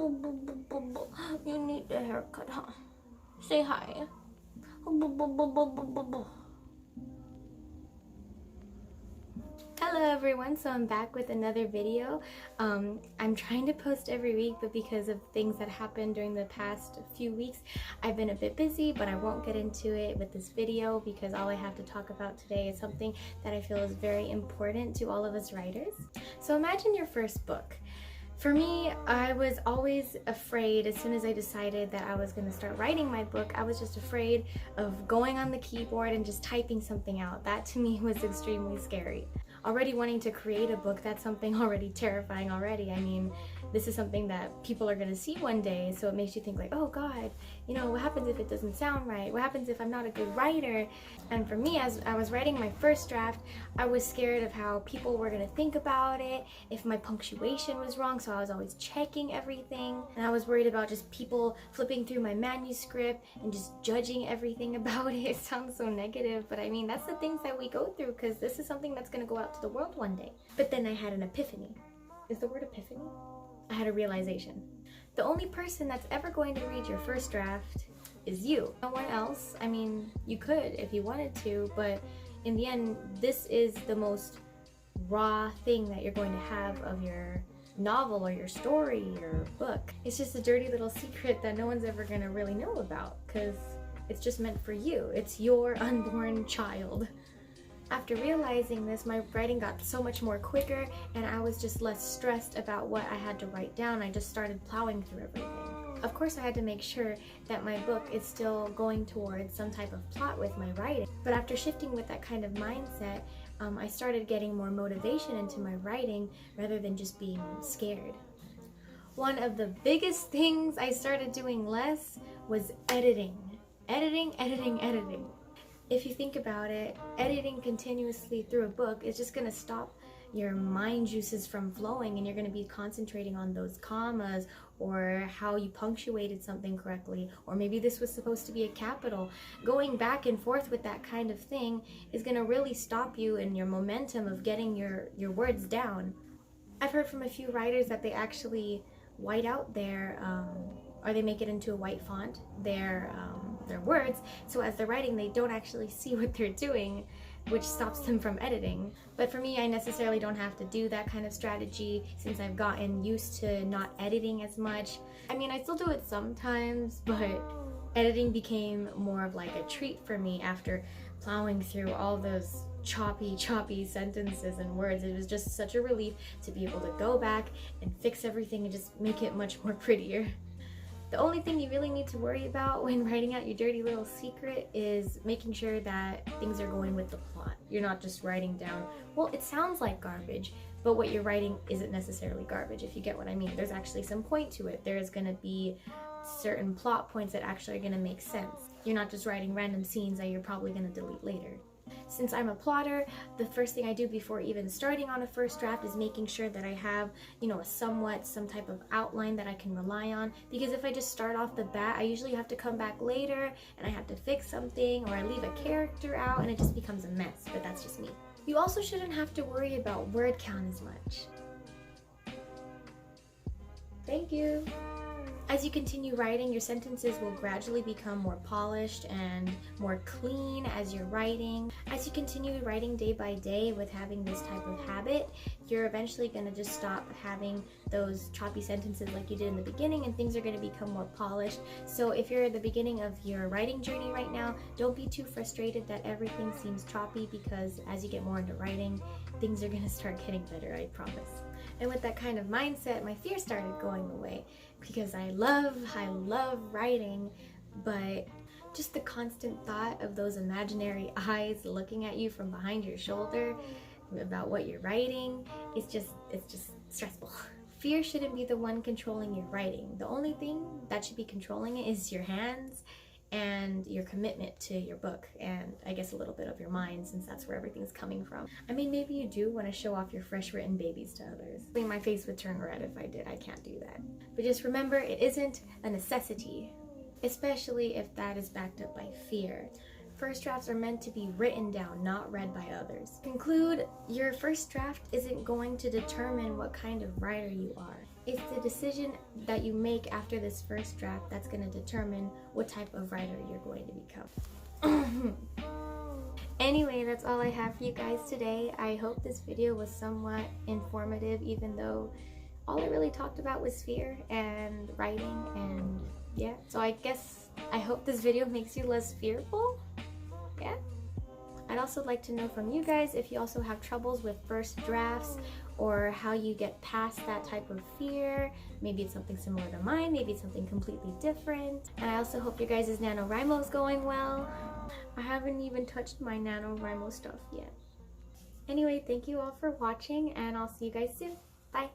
You need a haircut, huh? Say hi. Hello everyone, so I'm back with another video. I'm trying to post every week, but because of things that happened during the past few weeks, I've been a bit busy, but I won't get into it with this video because all I have to talk about today is something that I feel is very important to all of us writers. So imagine your first book. For me, I was always afraid as soon as I decided that I was going to start writing my book. I was just afraid of going on the keyboard and just typing something out. That to me was extremely scary. Already wanting to create a book, that's something already terrifying already. I mean, this is something that people are going to see one day, so it makes you think like, oh God, you know, what happens if it doesn't sound right? What happens if I'm not a good writer? And for me, as I was writing my first draft, I was scared of how people were going to think about it, if my punctuation was wrong, so I was always checking everything, and I was worried about just people flipping through my manuscript and just judging everything about it. It sounds so negative, but I mean, that's the things that we go through because this is something that's going to go out to the world one day. But then I had an epiphany. Is the word epiphany? I had a realization. The only person that's ever going to read your first draft is you. No one else. I mean, you could if you wanted to, but in the end, this is the most raw thing that you're going to have of your novel or your story, your book. It's just a dirty little secret that no one's ever going to really know about because it's just meant for you. It's your unborn child. After realizing this, my writing got so much more quicker and I was just less stressed about what I had to write down. I just started plowing through everything. Of course, I had to make sure that my book is still going towards some type of plot with my writing. But after shifting with that kind of mindset, I started getting more motivation into my writing rather than just being scared. One of the biggest things I started doing less was editing. Editing. If you think about it, editing continuously through a book is just going to stop your mind juices from flowing, and you're going to be concentrating on those commas or how you punctuated something correctly, or maybe this was supposed to be a capital. Going back and forth with that kind of thing is going to really stop you in your momentum of getting your words down. I've heard from a few writers that they actually white out or they make it into a white font, their words, so as they're writing they don't actually see what they're doing, which stops them from editing. But for me, I necessarily don't have to do that kind of strategy since I've gotten used to not editing as much. I mean, I still do it sometimes, but editing became more of like a treat for me after plowing through all those choppy sentences and words. It was just such a relief to be able to go back and fix everything and just make it much more prettier. The only thing you really need to worry about when writing out your dirty little secret is making sure that things are going with the plot. You're not just writing down, well, it sounds like garbage, but what you're writing isn't necessarily garbage, if you get what I mean. There's actually some point to it. There's going to be certain plot points that actually are going to make sense. You're not just writing random scenes that you're probably going to delete later. Since I'm a plotter, the first thing I do before even starting on a first draft is making sure that I have, you know, some type of outline that I can rely on. Because if I just start off the bat, I usually have to come back later and I have to fix something, or I leave a character out and it just becomes a mess, but that's just me. You also shouldn't have to worry about word count as much. Thank you. As you continue writing, your sentences will gradually become more polished and more clean as you're writing. As you continue writing day by day with having this type of habit, you're eventually going to just stop having those choppy sentences like you did in the beginning, and things are going to become more polished. So if you're at the beginning of your writing journey right now, don't be too frustrated that everything seems choppy, because as you get more into writing, things are going to start getting better, I promise. And with that kind of mindset, my fear started going away, because I love writing, but just the constant thought of those imaginary eyes looking at you from behind your shoulder about what you're writing, it's just stressful. Fear shouldn't be the one controlling your writing. The only thing that should be controlling it is your hands and your commitment to your book, and I guess a little bit of your mind, since that's where everything's coming from. I mean, maybe you do want to show off your fresh written babies to others. I mean, my face would turn red if I did. I can't do that. But just remember, it isn't a necessity, especially if that is backed up by fear. First drafts are meant to be written down, not read by others. Conclude, your first draft isn't going to determine what kind of writer you are. It's to decision that you make after this first draft that's going to determine what type of writer you're going to become. Anyway, that's all I have for you guys today. I hope this video was somewhat informative, even though all I really talked about was fear and writing, and yeah. So I hope this video makes you less fearful. Yeah. I'd also like to know from you guys if you also have troubles with first drafts, or how you get past that type of fear. Maybe it's something similar to mine, maybe it's something completely different. And I also hope your guys' NaNoWriMo is going well. I haven't even touched my NaNoWriMo stuff yet. Anyway, thank you all for watching, and I'll see you guys soon. Bye!